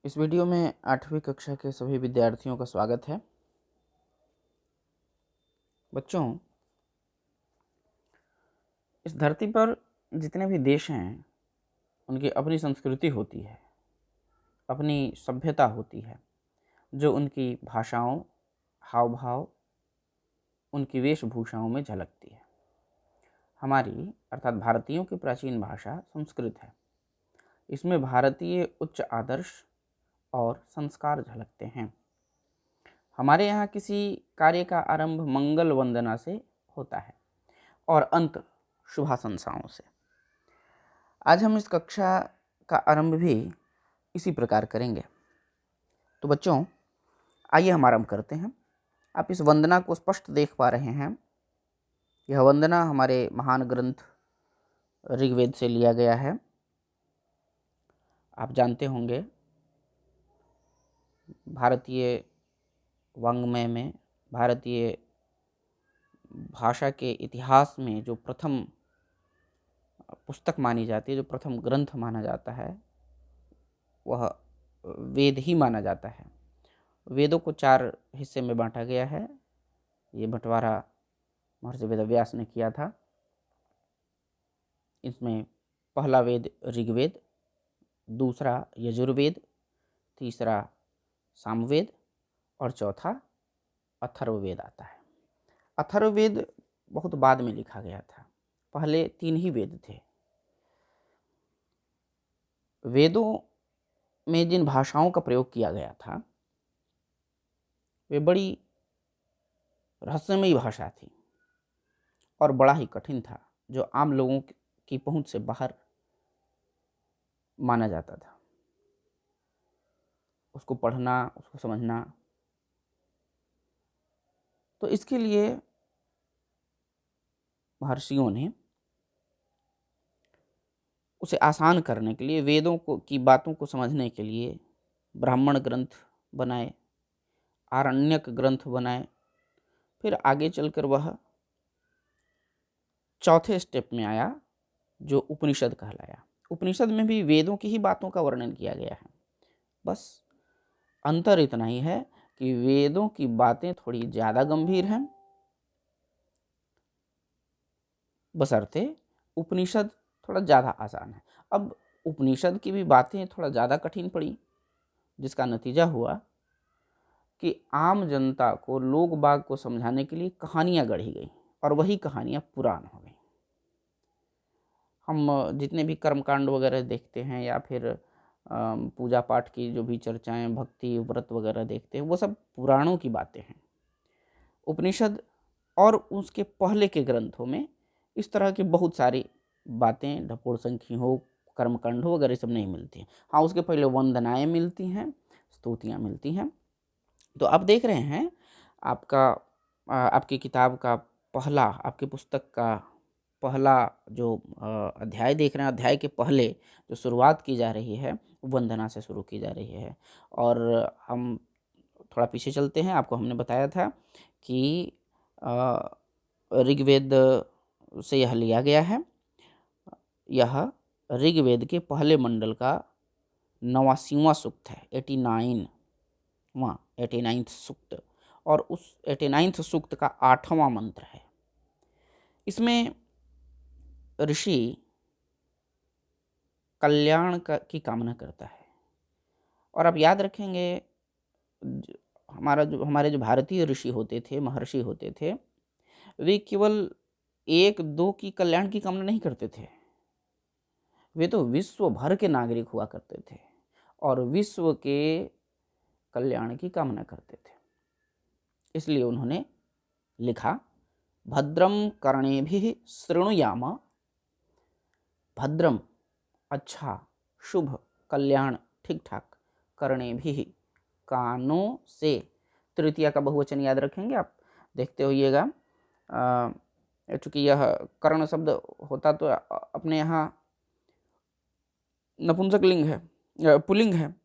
इस वीडियो में 8वीं कक्षा के सभी विद्यार्थियों का स्वागत है। बच्चों, इस धरती पर जितने भी देश हैं उनकी अपनी संस्कृति होती है, अपनी सभ्यता होती है, जो उनकी भाषाओं, हाव भाव, उनकी वेशभूषाओं में झलकती है। हमारी अर्थात भारतीयों की प्राचीन भाषा संस्कृत है। इसमें भारतीय उच्च आदर्श और संस्कार झलकते हैं। हमारे यहाँ किसी कार्य का आरंभ मंगल वंदना से होता है और अंत शुभाशंसाओं से। आज हम इस कक्षा का आरंभ भी इसी प्रकार करेंगे। तो बच्चों, आइए हम आरंभ करते हैं। आप इस वंदना को स्पष्ट देख पा रहे हैं। यह वंदना हमारे महान ग्रंथ ऋग्वेद से लिया गया है। आप जानते होंगे, भारतीय वाङ्मय में, भारतीय भाषा के इतिहास में जो प्रथम पुस्तक मानी जाती है, जो प्रथम ग्रंथ माना जाता है, वह वेद ही माना जाता है। वेदों को 4 हिस्से में बांटा गया है। ये बंटवारा महर्षि वेदव्यास ने किया था। इसमें पहला वेद ऋग्वेद, दूसरा यजुर्वेद, तीसरा सामवेद और चौथा अथर्ववेद आता है। अथर्ववेद बहुत बाद में लिखा गया था, पहले 3 ही वेद थे। वेदों में जिन भाषाओं का प्रयोग किया गया था वे बड़ी रहस्यमयी भाषा थी और बड़ा ही कठिन था, जो आम लोगों की पहुंच से बाहर माना जाता था। उसको पढ़ना, उसको समझना, तो इसके लिए महर्षियों ने उसे आसान करने के लिए, वेदों को की बातों को समझने के लिए ब्राह्मण ग्रंथ बनाए, आरण्यक ग्रंथ बनाए। फिर आगे चलकर वह चौथे स्टेप में आया, जो उपनिषद कहलाया। उपनिषद में भी वेदों की ही बातों का वर्णन किया गया है। बस अंतर इतना ही है कि वेदों की बातें थोड़ी ज़्यादा गंभीर हैं, बशर्ते उपनिषद थोड़ा ज़्यादा आसान है। अब उपनिषद की भी बातें थोड़ा ज़्यादा कठिन पड़ी, जिसका नतीजा हुआ कि आम जनता को, लोग बाग को समझाने के लिए कहानियाँ गढ़ी गई और वही कहानियाँ पुराण हो गई। हम जितने भी कर्मकांड वगैरह देखते हैं या फिर पूजा पाठ की जो भी चर्चाएं, भक्ति व्रत वगैरह देखते हैं, वो सब पुराणों की बातें हैं। उपनिषद और उसके पहले के ग्रंथों में इस तरह की बहुत सारी बातें, ढकोड़ संखी हो, कर्मकांड हो वगैरह सब नहीं मिलती हैं। हाँ, उसके पहले वंदनाएं मिलती हैं, स्तुतियाँ मिलती हैं। तो आप देख रहे हैं, आपकी किताब का पहला, आपकी पुस्तक का पहला जो अध्याय देख रहे हैं, अध्याय के पहले जो शुरुआत की जा रही है, वंदना से शुरू की जा रही है। और हम थोड़ा पीछे चलते हैं। आपको हमने बताया था कि ऋग्वेद से यह लिया गया है। यह ऋग्वेद के पहले मंडल का 89वां सूक्त है, 89th सूक्त, और उस 89th सूक्त का 8वां मंत्र है। इसमें ऋषि कल्याण की कामना करता है। और आप याद रखेंगे, हमारे जो भारतीय ऋषि होते थे, महर्षि होते थे, वे केवल 1-2 की कल्याण की कामना नहीं करते थे। वे तो विश्व भर के नागरिक हुआ करते थे और विश्व के कल्याण की कामना करते थे। इसलिए उन्होंने लिखा, भद्रम कर्णेभिः शृणुयाम। भद्रम अच्छा, शुभ, कल्याण ठीक ठाक, कर्णेभिः कानों से। तृतीया का बहुवचन याद रखेंगे, आप देखते होइएगा। चूँकि यह कर्ण शब्द होता तो अपने यहाँ नपुंसकलिंग है, पुल्लिंग है,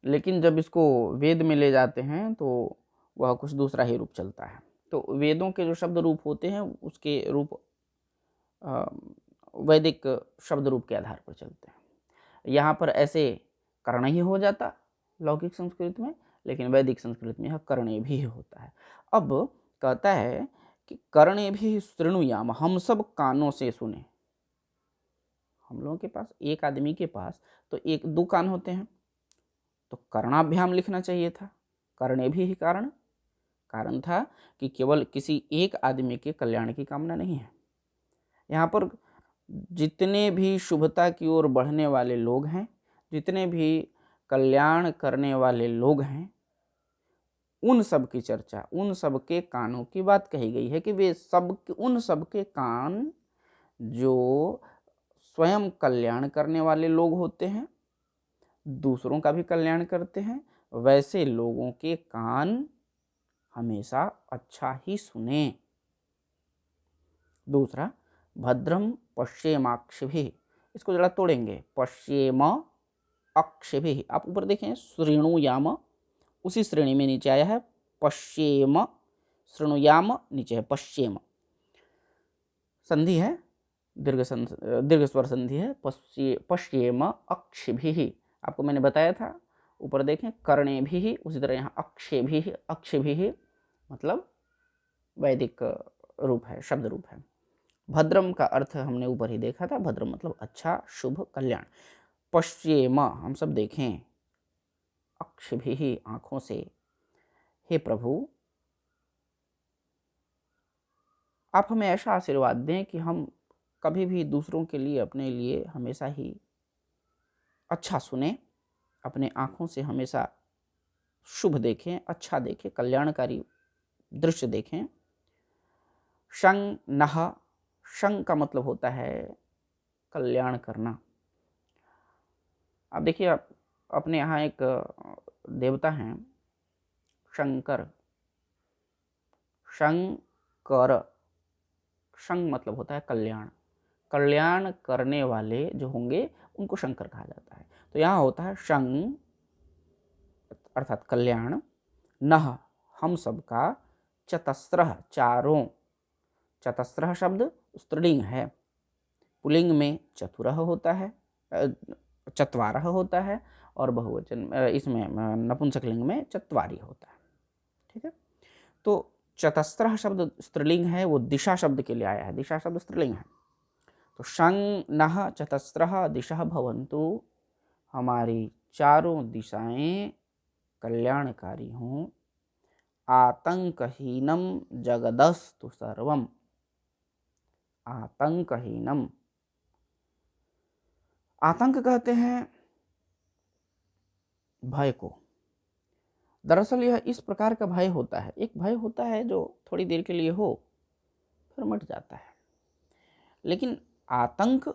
लेकिन जब इसको वेद में ले जाते हैं तो वह कुछ दूसरा ही रूप चलता है। तो वेदों के जो शब्द रूप होते हैं उसके रूप वैदिक शब्द रूप के आधार पर चलते हैं। यहाँ पर ऐसे कर्ण ही हो जाता लौकिक संस्कृत में, लेकिन वैदिक संस्कृत में यह कर्णे भी होता है। अब कहता है कि कर्णे भी शृणुयाम, हम सब कानों से सुने। हम लोगों के पास, एक आदमी के पास तो एक दो कान होते हैं, तो कर्णाभ्याम लिखना चाहिए था। कर्णे भी ही कारण था कि केवल किसी एक आदमी के कल्याण की कामना नहीं है। यहाँ पर जितने भी शुभता की ओर बढ़ने वाले लोग हैं, जितने भी कल्याण करने वाले लोग हैं, उन सब की चर्चा, उन सब के कानों की बात कही गई है कि वे सब, उन सब के कान जो स्वयं कल्याण करने वाले लोग होते हैं, दूसरों का भी कल्याण करते हैं, वैसे लोगों के कान हमेशा अच्छा ही सुने। दूसरा, भद्रम पश्येमाक्षिभिः, इसको जरा तोड़ेंगे, पश्येम अक्षिभिः। आप ऊपर देखें, श्रेणुयाम उसी श्रेणी में नीचे आया है, पश्येम, श्रेणुयाम नीचे है पश्येम, संधि है, दीर्घ स्वर संधि है, पश्येम अक्षिभिः। आपको मैंने बताया था, ऊपर देखें कर्णे भी, उसी तरह यहाँ अक्षिभिः मतलब वैदिक रूप है, शब्द रूप है। भद्रम का अर्थ हमने ऊपर ही देखा था, भद्रम मतलब अच्छा, शुभ, कल्याण। पश्येम हम सब देखें, अक्षिभिः आंखों से। हे प्रभु, आप हमें ऐसा आशीर्वाद दें कि हम कभी भी दूसरों के लिए, अपने लिए हमेशा ही अच्छा सुने, अपने आँखों से हमेशा शुभ देखें, अच्छा देखें, कल्याणकारी दृश्य देखें। शं नह, शं का मतलब होता है कल्याण करना। अब देखिए, आप अपने यहाँ एक देवता हैं शंकर, शंकर, शं मतलब होता है कल्याण, कल्याण करने वाले जो होंगे उनको शंकर कहा जाता है। तो यहाँ होता है शं अर्थात कल्याण, नह हम सबका, चतस्रः चारों, चतस्रः शब्द स्त्रीलिंग है, पुल्लिंग में चतुरः होता है, चत्वारः होता है, और बहुवचन इसमें नपुंसकलिंग में चत्वारी होता है। ठीक है, तो चतस्रः शब्द स्त्रीलिंग है, वो दिशा शब्द के लिए आया है, दिशा शब्द स्त्रीलिंग है। तो शं नः चतस्रः दिशः भवन्तु, हमारी चारों दिशाएं कल्याणकारी हों। आतंकहीनम जगदस्तु सर्वम, आतंकहीनम, आतंक कहते हैं भय को। दरअसल यह इस प्रकार का भय होता है, एक भय होता है जो थोड़ी देर के लिए हो फिर मिट जाता है, लेकिन आतंक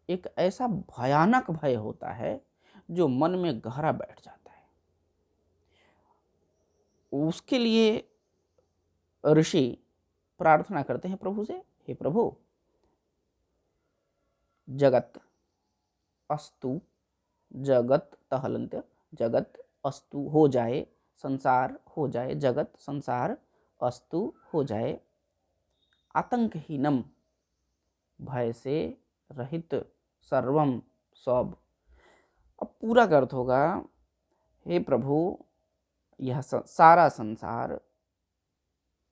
एक ऐसा भयानक भय होता है जो मन में गहरा बैठ जाता है। उसके लिए ऋषि प्रार्थना करते हैं प्रभु से, हे प्रभु, जगत अस्तु, जगत तहलंत, जगत अस्तु हो जाए, संसार हो जाए, जगत संसार अस्तु हो जाए, आतंकहीनम भय से रहित, सर्वम सब। अब पूरा का अर्थ होगा, हे प्रभु, यह सारा संसार,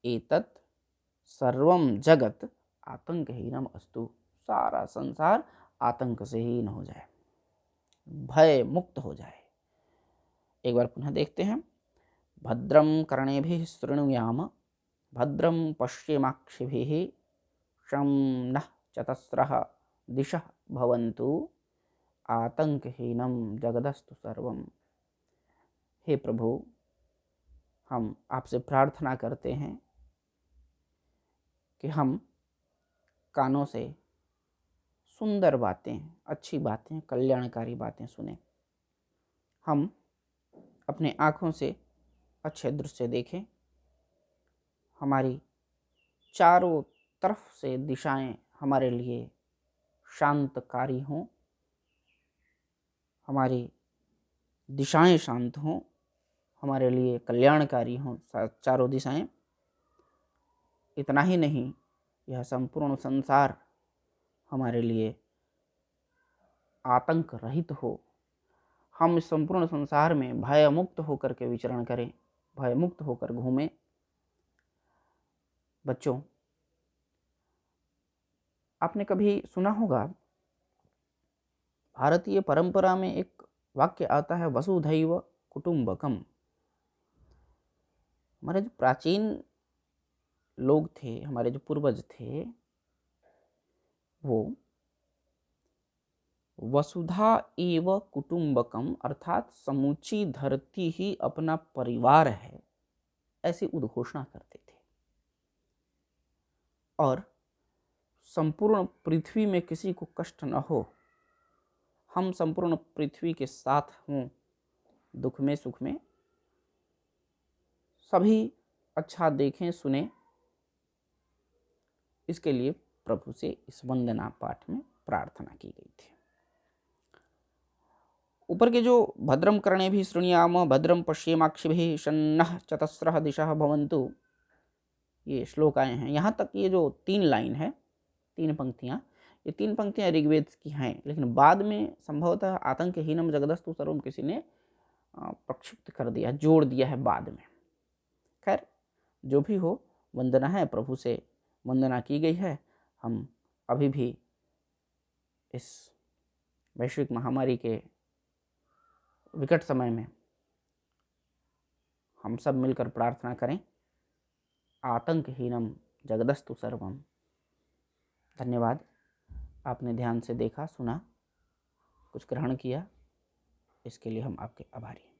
एतत् सर्वम जगत आतंकहीनम अस्तु, सारा संसार आतंक से हीन हो जाए, भय मुक्त हो जाए। एक बार पुनः देखते हैं, भद्रम कर्णेभिः शृणुयाम, भद्रम पश्येमाक्षिभिः, शं नः चतस्रः दिशः भवन्तु, आतंकहीनम जगदस्तु सर्वम। हे प्रभु, हम आपसे प्रार्थना करते हैं कि हम कानों से सुंदर बातें, अच्छी बातें, कल्याणकारी बातें सुने, हम अपने आँखों से अच्छे दृश्य देखें, हमारी चारों तरफ से दिशाएं हमारे लिए शांतकारी हों, हमारी दिशाएं शांत हों, हमारे लिए कल्याणकारी हों चारों दिशाएं। इतना ही नहीं, यह संपूर्ण संसार हमारे लिए आतंक रहित हो, हम इस संपूर्ण संसार में भयमुक्त होकर के विचरण करें, भयमुक्त होकर घूमें। बच्चों, आपने कभी सुना होगा, भारतीय परंपरा में एक वाक्य आता है, वसुधैव कुटुंबकम। हमारे जो प्राचीन लोग थे, हमारे जो पूर्वज थे, वो वसुधा एव कुटुंबकम अर्थात समूची धरती ही अपना परिवार है, ऐसी उद्घोषणा करते थे। और संपूर्ण पृथ्वी में किसी को कष्ट न हो, हम संपूर्ण पृथ्वी के साथ हों, दुख में सुख में, सभी अच्छा देखें सुने, इसके लिए प्रभु से इस वंदना पाठ में प्रार्थना की गई थी। ऊपर के जो भद्रम कर्णे भी शृणुयाम भद्रम पश्येमाक्षिभिः शन्नः चतस्रः दिशः भवन्तु, ये श्लोक आए हैं। यहाँ तक ये जो 3 लाइन है, 3 पंक्तियाँ, ये 3 पंक्तियाँ ऋग्वेद की हैं, लेकिन बाद में संभवतः आतंकहीनम जगदस्तु सर्वम किसी ने प्रक्षिप्त कर दिया, जोड़ दिया है बाद में। खैर, जो भी हो, वंदना है, प्रभु से वंदना की गई है। हम अभी भी इस वैश्विक महामारी के विकट समय में हम सब मिलकर प्रार्थना करें, आतंकहीनम जगदस्तु सर्वम। धन्यवाद, आपने ध्यान से देखा, सुना, कुछ ग्रहण किया, इसके लिए हम आपके आभारी हैं।